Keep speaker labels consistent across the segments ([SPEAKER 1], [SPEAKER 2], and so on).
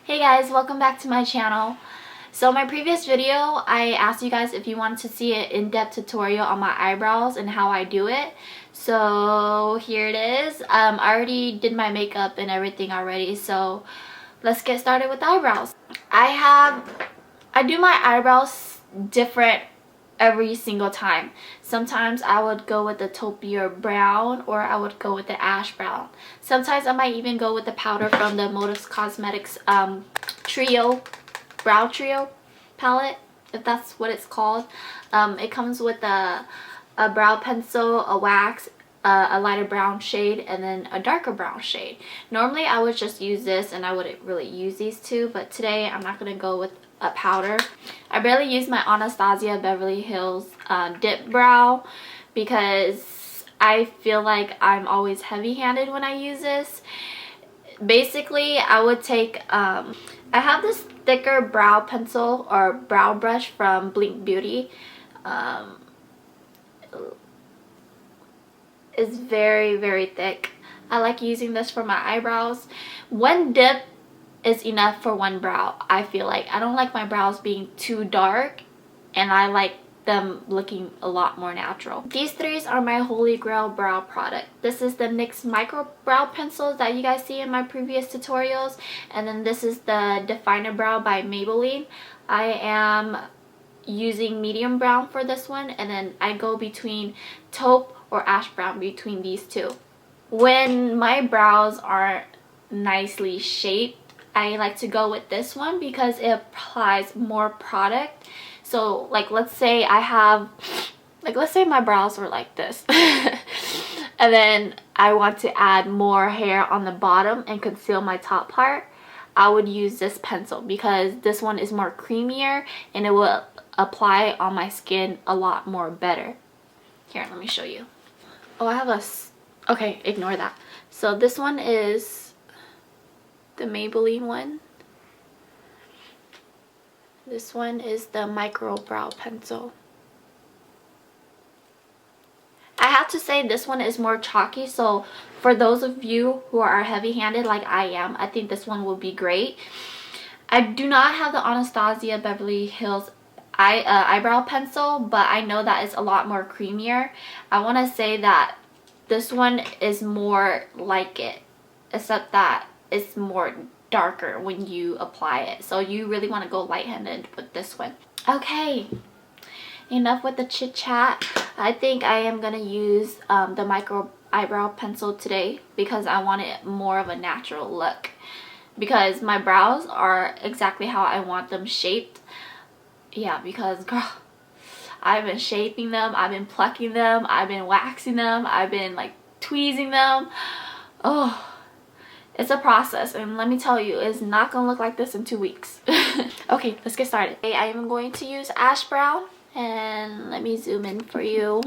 [SPEAKER 1] Hey guys, welcome back to my channel. So my previous video, I asked you guys if you wanted to see an in-depth tutorial on my eyebrows and how I do it. So here it is. I already did my makeup and everything already, so let's get started with the eyebrows. I do my eyebrows different every single time. Sometimes I would go with the taupe brown, or I would go with the ash brown. Sometimes I might even go with the powder from the Modus Cosmetics brow trio palette, if that's what it's called. It comes with a brow pencil, a wax, a lighter brown shade, and then a darker brown shade. Normally I would just use this and I wouldn't really use these two, but today I'm not going to go with a powder. I barely use my Anastasia Beverly Hills dip brow because I feel like I'm always heavy-handed when I use this. Basically, I would take I have this thicker brow pencil or brow brush from Blink Beauty. It's very thick. I like using this for my eyebrows. One dip is enough for one brow. I feel like I don't like my brows being too dark, and I like them looking a lot more natural. These three are my holy grail brow product. This is the NYX micro brow pencils that you guys see in my previous tutorials, and then this is the Define-a-Brow by Maybelline. I am using medium brown for this one, and then I go between taupe or ash brown between these two. When my brows are nicely shaped, I like to go with this one because it applies more product. So like let's say my brows were like this and then I want to add more hair on the bottom and conceal my top part. I would use this pencil because this one is more creamier and it will apply on my skin a lot more better. Here, let me show you. Oh, I have okay, ignore that. So this one is the Maybelline one. This one is the micro brow pencil. I have to say this one is more chalky, so for those of you who are heavy-handed like I am, I think this one will be great. I do not have the Anastasia Beverly Hills eyebrow pencil, but I know that it's a lot more creamier. I want to say that this one is more like it, except that it's more darker when you apply it, so you really want to go light-handed with this one. Okay, enough with the chit chat. I think I am gonna use the micro eyebrow pencil today because I want it more of a natural look, because my brows are exactly how I want them shaped. Yeah, because girl, I've been shaping them, I've been plucking them, I've been waxing them, I've been like tweezing them. Oh, it's a process, and let me tell you, it's not gonna look like this in 2 weeks. Okay, let's get started. I am going to use ash brown, and let me zoom in for you.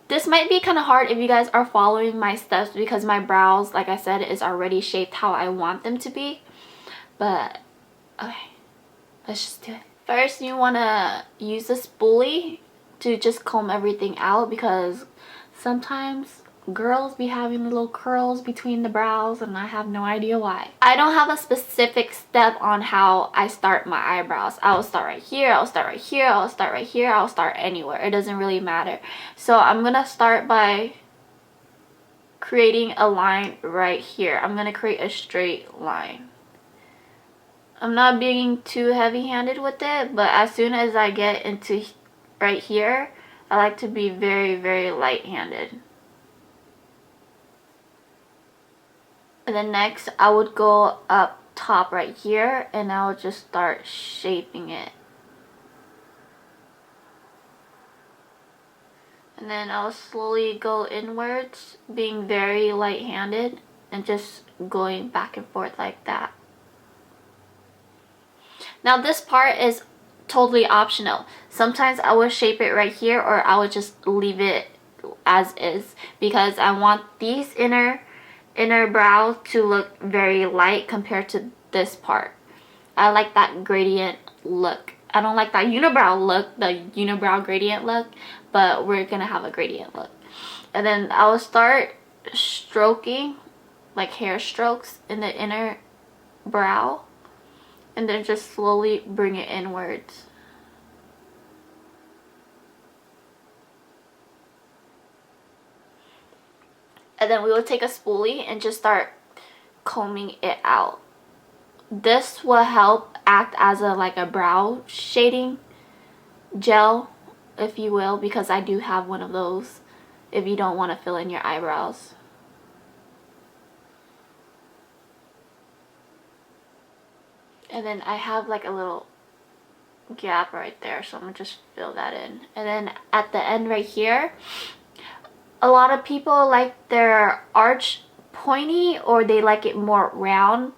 [SPEAKER 1] This might be kind of hard if you guys are following my steps because my brows, like I said, is already shaped how I want them to be. But okay, let's just do it. First, you want to use a spoolie to just comb everything out, because sometimes girls be having little curls between the brows and I have no idea why. I don't have a specific step on how I start my eyebrows. I will start right here, I'll start right here, I'll start right here, I'll start anywhere. It doesn't really matter. So I'm gonna start by creating a line right here. I'm gonna create a straight line. I'm not being too heavy-handed with it, but as soon as I get into right here, I like to be very light-handed. And then next, I would go up top right here and I would just start shaping it. And then I'll slowly go inwards, being very light-handed and just going back and forth like that. Now this part is totally optional. Sometimes I would shape it right here, or I would just leave it as is because I want these inner brow to look very light compared to this part. I like that gradient look. I don't like that unibrow look, the unibrow gradient look, but we're gonna have a gradient look. And then I will start stroking like hair strokes in the inner brow, and then just slowly bring it inwards. And then we will take a spoolie and just start combing it out. This will help act as a like a brow shading gel, if you will, because I do have one of those if you don't want to fill in your eyebrows. And then I have like a little gap right there, so I'm gonna just fill that in. And then at the end right here, a lot of people like their arch pointy, or they like it more round.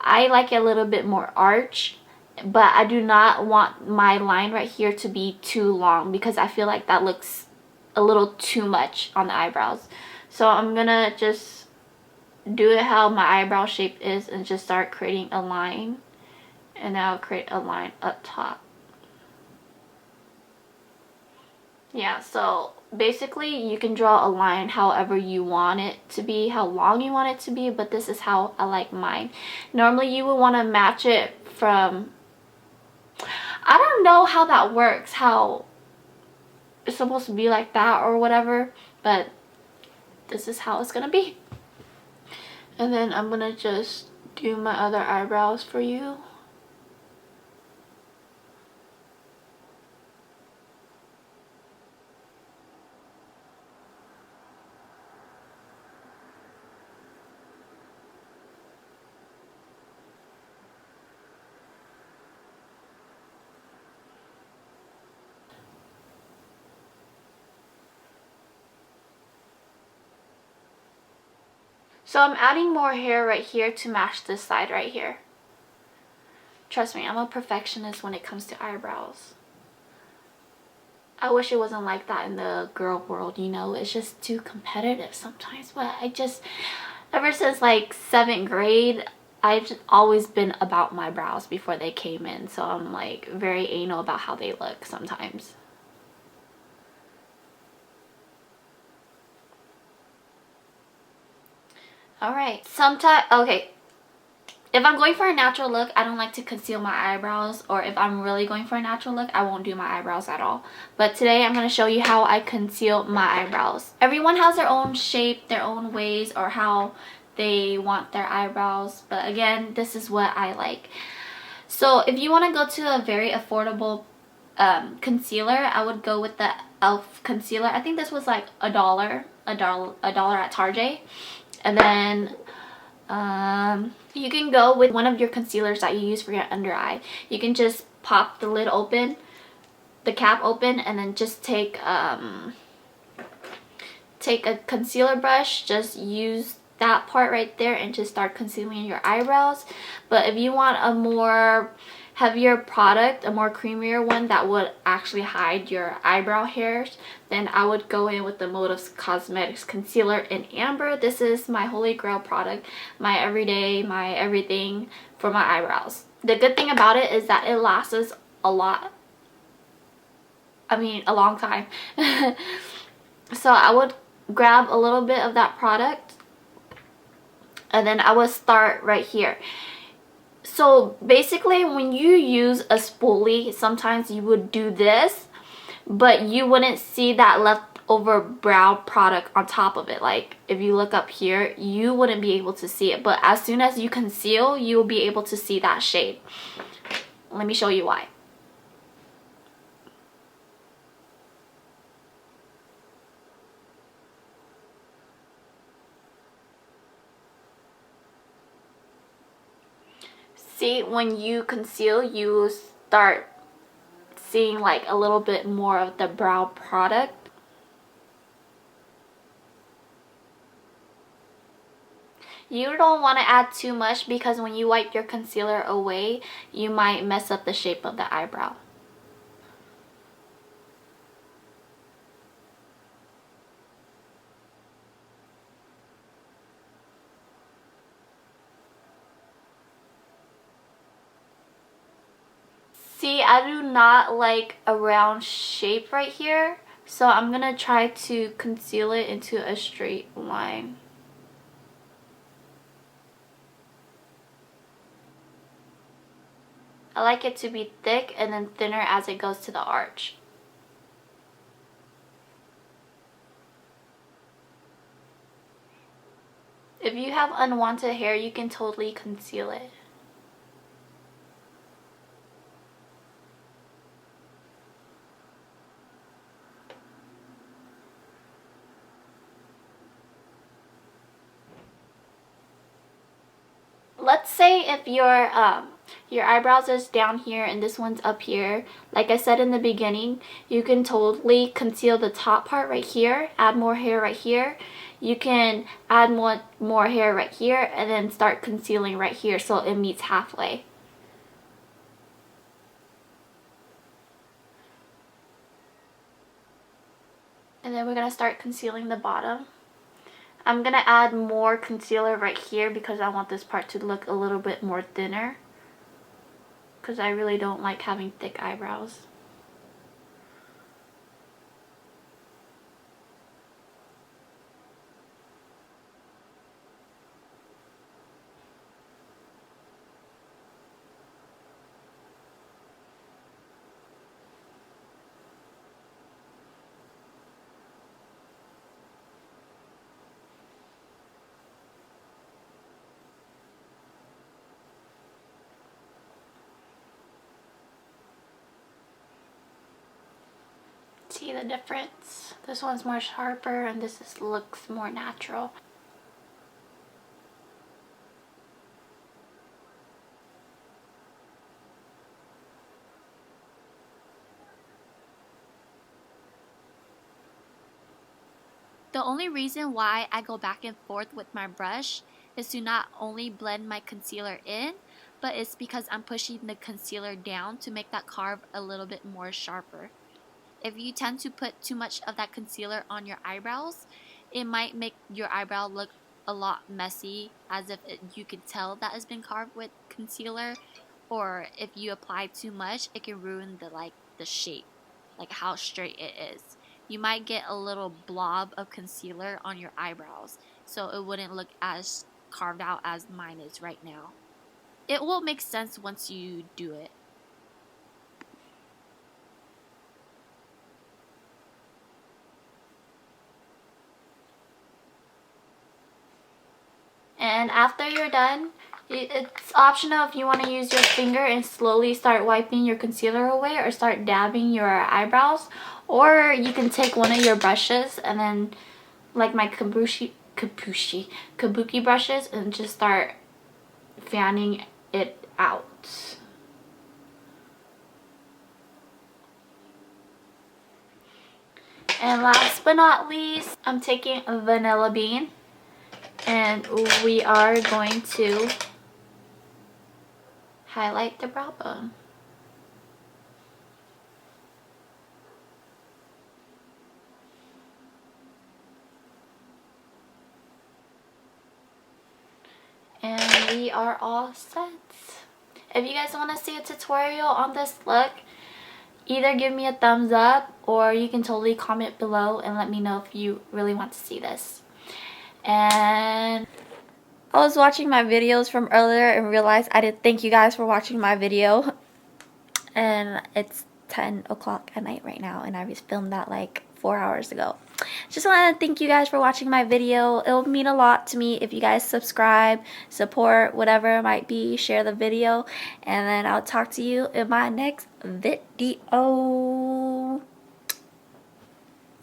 [SPEAKER 1] I like it a little bit more arch, but I do not want my line right here to be too long because I feel like that looks a little too much on the eyebrows. So I'm gonna just do it how my eyebrow shape is and just start creating a line, and then I'll create a line up top. Yeah, so basically you can draw a line however you want it to be, how long you want it to be, but this is how I like mine. Normally you would want to match it from, I don't know how that works, how it's supposed to be like that or whatever, but this is how it's gonna be. And then I'm gonna just do my other eyebrows for you. So I'm adding more hair right here to match this side right here. Trust me, I'm a perfectionist when it comes to eyebrows. I wish it wasn't like that in the girl world, you know. It's just too competitive sometimes. But I just, ever since like 7th grade, I've just always been about my brows before they came in. So I'm like very anal about how they look sometimes. Alright, okay. If I'm going for a natural look, I don't like to conceal my eyebrows, or if I'm really going for a natural look, I won't do my eyebrows at all. But today I'm going to show you how I conceal my eyebrows. Everyone has their own shape, their own ways, or how they want their eyebrows. But again, this is what I like. So if you want to go to a very affordable concealer, I would go with the e.l.f. concealer. I think this was like $1 at Target. And then you can go with one of your concealers that you use for your under eye. You can just pop the lid open, the cap open, and then just take a concealer brush. Just use that part right there and just start concealing your eyebrows. But if you want a more heavier product, a more creamier one that would actually hide your eyebrow hairs, then I would go in with the Motives Cosmetics concealer in amber. This is my holy grail product, my everyday, my everything for my eyebrows. The good thing about it is that it lasts a lot, I mean a long time. So I would grab a little bit of that product, and then I would start right here. So basically when you use a spoolie, sometimes you would do this, but you wouldn't see that leftover brow product on top of it. Like if you look up here, you wouldn't be able to see it, but as soon as you conceal, you will be able to see that shade. Let me show you why. See, when you conceal, you start seeing like a little bit more of the brow product. You don't want to add too much because when you wipe your concealer away, you might mess up the shape of the eyebrow. See, I do not like a round shape right here, so I'm gonna try to conceal it into a straight line. I like it to be thick and then thinner as it goes to the arch. If you have unwanted hair, you can totally conceal it. Let's say if your eyebrows is down here and this one's up here, like I said in the beginning, you can totally conceal the top part right here, add more hair right here. You can add more hair right here and then start concealing right here so it meets halfway. And then we're going to start concealing the bottom. I'm going to add more concealer right here because I want this part to look a little bit more thinner. Because I really don't like having thick eyebrows. See the difference? This one's more sharper and this looks more natural. The only reason why I go back and forth with my brush is to not only blend my concealer in, but it's because I'm pushing the concealer down to make that carve a little bit more sharper. If you tend to put too much of that concealer on your eyebrows, it might make your eyebrow look a lot messy, as if you can tell that it's been carved with concealer, or if you apply too much, it can ruin the shape, like how straight it is. You might get a little blob of concealer on your eyebrows, so it wouldn't look as carved out as mine is right now. It will make sense once you do it. And after you're done, it's optional if you want to use your finger and slowly start wiping your concealer away or start dabbing your eyebrows. Or you can take one of your brushes and then, like my kabuki brushes, and just start fanning it out. And last but not least, I'm taking Vanilla Bean. And we are going to highlight the brow bone. And we are all set. If you guys want to see a tutorial on this look, either give me a thumbs up or you can totally comment below and let me know if you really want to see this. And I was watching my videos from earlier and realized I didn't thank you guys for watching my video. And it's 10 o'clock at night right now and I just filmed that like 4 hours ago. Just want to thank you guys for watching my video. It will mean a lot to me if you guys subscribe, support, whatever it might be, share the video, and then I'll talk to you in my next video.